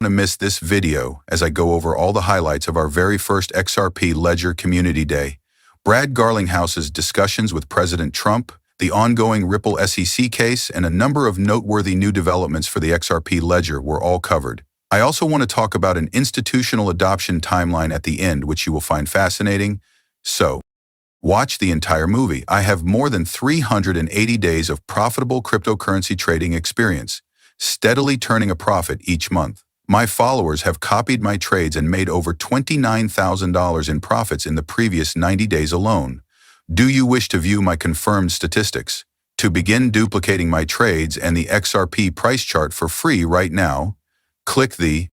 To miss this video as I go over all the highlights of our very first XRP Ledger Community Day, Brad Garlinghouse's discussions with President Trump, the ongoing Ripple SEC case, and a number of noteworthy new developments for the XRP Ledger were all covered. I also want to talk about an institutional adoption timeline at the end, which you will find fascinating. So, watch the entire movie. I have more than 380 days of profitable cryptocurrency trading experience, steadily turning a profit each month. My followers have copied my trades and made over $29,000 in profits in the previous 90 days alone. Do you wish to view my confirmed statistics? To begin duplicating my trades and the XRP price chart for free right now, click the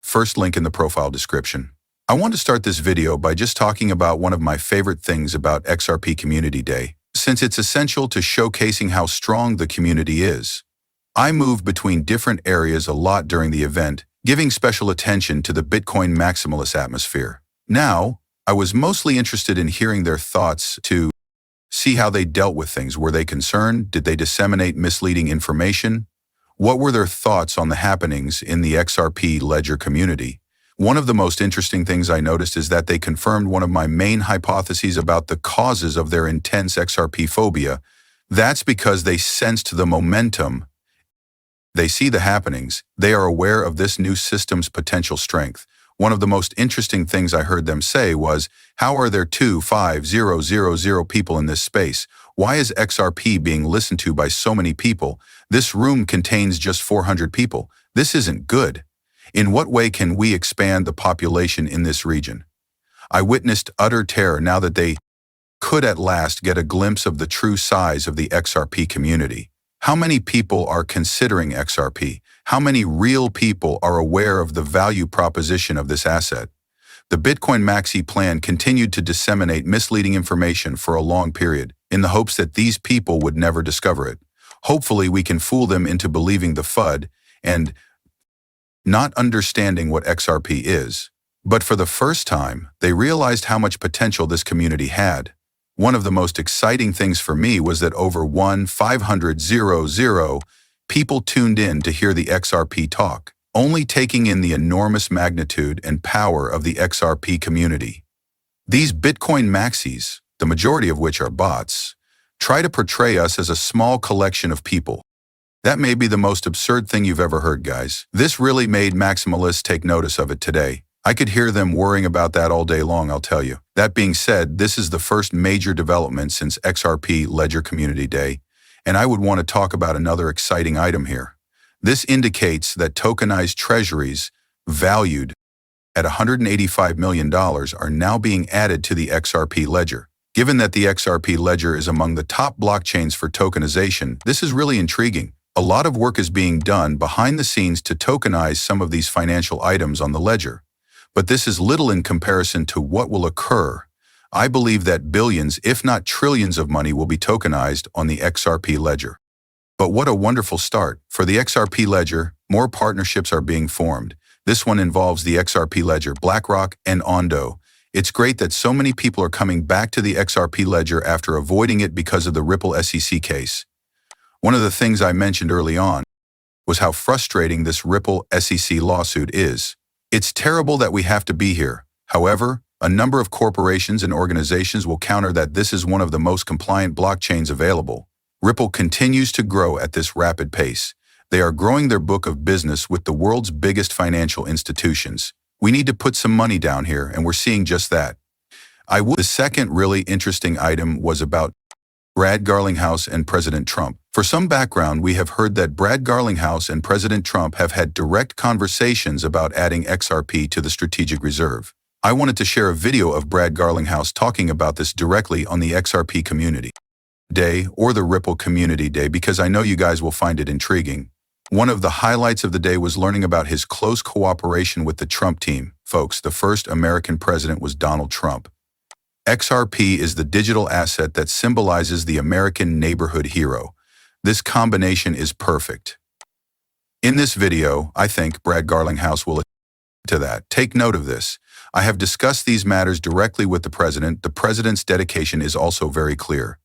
first link in the profile description. I want to start this video by just talking about one of my favorite things about XRP Community Day, since it's essential to showcasing how strong the community is. I move between different areas a lot during the event, giving special attention to the Bitcoin maximalist atmosphere. Now, I was mostly interested in hearing their thoughts to see how they dealt with things. Were they concerned? Did they disseminate misleading information? What were their thoughts on the happenings in the XRP Ledger community? One of the most interesting things I noticed is that they confirmed one of my main hypotheses about the causes of their intense XRP phobia. That's because they sensed the momentum. They see the happenings. They are aware of this new system's potential strength. One of the most interesting things I heard them say was, how are there 2,5,0,0,0 people in this space? Why is XRP being listened to by so many people? This room contains just 400 people. This isn't good. In what way can we expand the population in this region? I witnessed utter terror now that they could at last get a glimpse of the true size of the XRP community. How many people are considering XRP? How many real people are aware of the value proposition of this asset? The Bitcoin Maxi plan continued to disseminate misleading information for a long period, in the hopes that these people would never discover it. Hopefully, we can fool them into believing the FUD and not understanding what XRP is. But for the first time, they realized how much potential this community had. One of the most exciting things for me was that over 1,500,000 people tuned in to hear the XRP talk, only taking in the enormous magnitude and power of the XRP community. These Bitcoin maxis, the majority of which are bots, try to portray us as a small collection of people. That may be the most absurd thing you've ever heard, guys. This really made maximalists take notice of it today. I could hear them worrying about that all day long, I'll tell you. That being said, this is the first major development since XRP Ledger Community Day, and I would want to talk about another exciting item here. This indicates that tokenized treasuries valued at $185 million are now being added to the XRP Ledger. Given that the XRP Ledger is among the top blockchains for tokenization, this is really intriguing. A lot of work is being done behind the scenes to tokenize some of these financial items on the ledger. But this is little in comparison to what will occur. I believe that billions, if not trillions of money will be tokenized on the XRP Ledger. But what a wonderful start. For the XRP Ledger, more partnerships are being formed. This one involves the XRP Ledger, BlackRock, and Ondo. It's great that so many people are coming back to the XRP Ledger after avoiding it because of the Ripple SEC case. One of the things I mentioned early on was how frustrating this Ripple SEC lawsuit is. It's terrible that we have to be here. However, a number of corporations and organizations will counter that this is one of the most compliant blockchains available. Ripple continues to grow at this rapid pace. They are growing their book of business with the world's biggest financial institutions. We need to put some money down here, and we're seeing just that. The second really interesting item was about Brad Garlinghouse and President Trump. For some background, we have heard that Brad Garlinghouse and President Trump have had direct conversations about adding XRP to the strategic reserve. I wanted to share a video of Brad Garlinghouse talking about this directly on the XRP Community Day or the Ripple Community Day because I know you guys will find it intriguing. One of the highlights of the day was learning about his close cooperation with the Trump team. Folks, the first American president was Donald Trump. XRP is the digital asset that symbolizes the American neighborhood hero. This combination is perfect. In this video, I think Brad Garlinghouse will to that. Take note of this. I have discussed these matters directly with the president. The president's dedication is also very clear.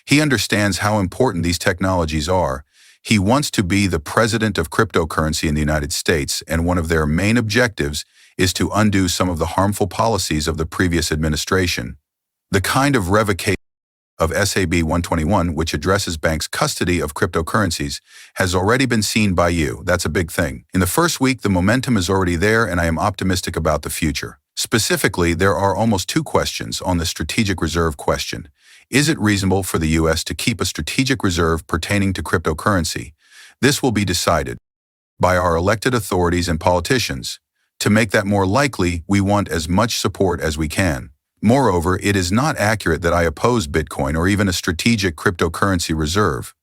He understands how important these technologies are. He wants to be the president of cryptocurrency in the United States, and one of their main objectives is to undo some of the harmful policies of the previous administration. The kind of revocation of SAB 121, which addresses banks' custody of cryptocurrencies, has already been seen by you. That's a big thing. In the first week, the momentum is already there, and I am optimistic about the future. Specifically, there are almost 2 questions on the strategic reserve question. Is it reasonable for the U.S. to keep a strategic reserve pertaining to cryptocurrency? This will be decided by our elected authorities and politicians. To make that more likely, we want as much support as we can. Moreover, it is not accurate that I oppose Bitcoin or even a strategic cryptocurrency reserve.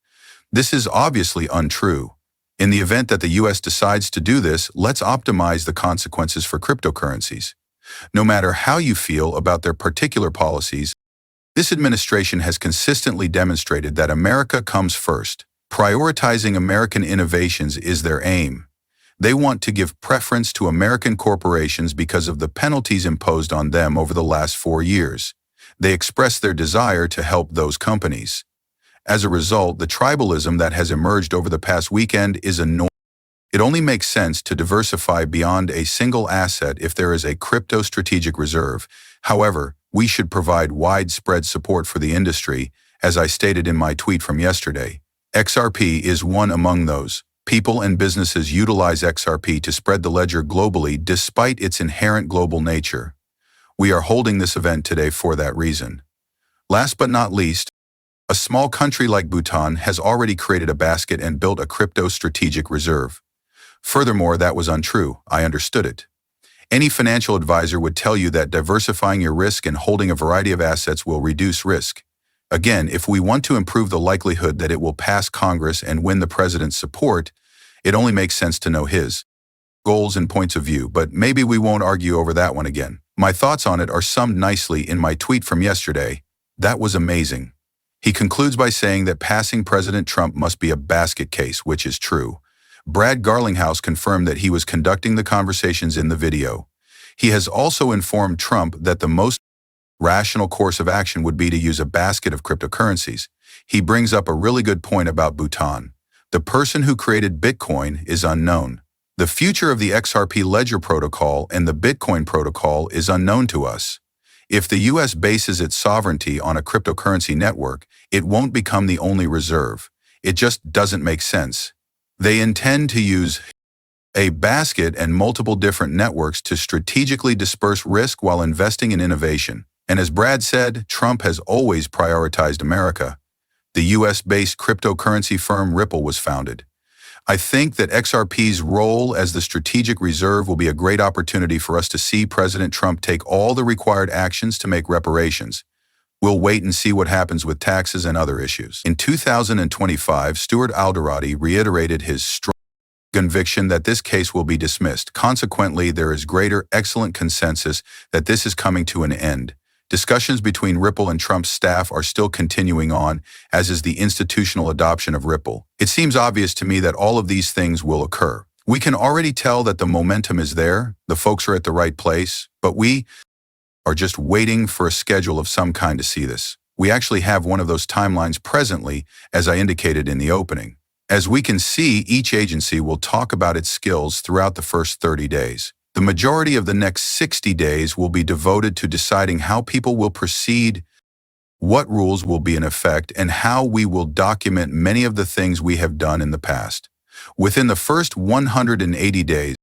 This is obviously untrue. In the event that the U.S. decides to do this, let's optimize the consequences for cryptocurrencies. No matter how you feel about their particular policies, this administration has consistently demonstrated that America comes first. Prioritizing American innovations is their aim. They want to give preference to American corporations because of the penalties imposed on them over the last 4 years. They express their desire to help those companies. As a result, the tribalism that has emerged over the past weekend is annoying. It only makes sense to diversify beyond a single asset if there is a crypto strategic reserve. However, we should provide widespread support for the industry, as I stated in my tweet from yesterday. XRP is one among those. People and businesses utilize XRP to spread the ledger globally despite its inherent global nature. We are holding this event today for that reason. Last but not least, a small country like Bhutan has already created a basket and built a crypto strategic reserve. Furthermore, that was untrue. I understood it. Any financial advisor would tell you that diversifying your risk and holding a variety of assets will reduce risk. Again, if we want to improve the likelihood that it will pass Congress and win the president's support, it only makes sense to know his goals and points of view, but maybe we won't argue over that one again. My thoughts on it are summed nicely in my tweet from yesterday. That was amazing. He concludes by saying that passing President Trump must be a basket case, which is true. Brad Garlinghouse confirmed that he was conducting the conversations in the video. He has also informed Trump that the most rational course of action would be to use a basket of cryptocurrencies. He brings up a really good point about Bhutan. The person who created Bitcoin is unknown. The future of the XRP ledger protocol and the Bitcoin protocol is unknown to us. If the U.S. bases its sovereignty on a cryptocurrency network, it won't become the only reserve. It just doesn't make sense. They intend to use a basket and multiple different networks to strategically disperse risk while investing in innovation. And as Brad said, Trump has always prioritized America. The U.S.-based cryptocurrency firm Ripple was founded. I think that XRP's role as the strategic reserve will be a great opportunity for us to see President Trump take all the required actions to make reparations. We'll wait and see what happens with taxes and other issues. In 2025, Stuart Alderati reiterated his strong conviction that this case will be dismissed. Consequently, there is greater excellent consensus that this is coming to an end. Discussions between Ripple and Trump's staff are still continuing on, as is the institutional adoption of Ripple. It seems obvious to me that all of these things will occur. We can already tell that the momentum is there, the folks are at the right place, but we are just waiting for a schedule of some kind to see this. We actually have one of those timelines presently, as I indicated in the opening. As we can see, each agency will talk about its skills throughout the first 30 days. The majority of the next 60 days will be devoted to deciding how people will proceed, what rules will be in effect, and how we will document many of the things we have done in the past. Within the first 180 days,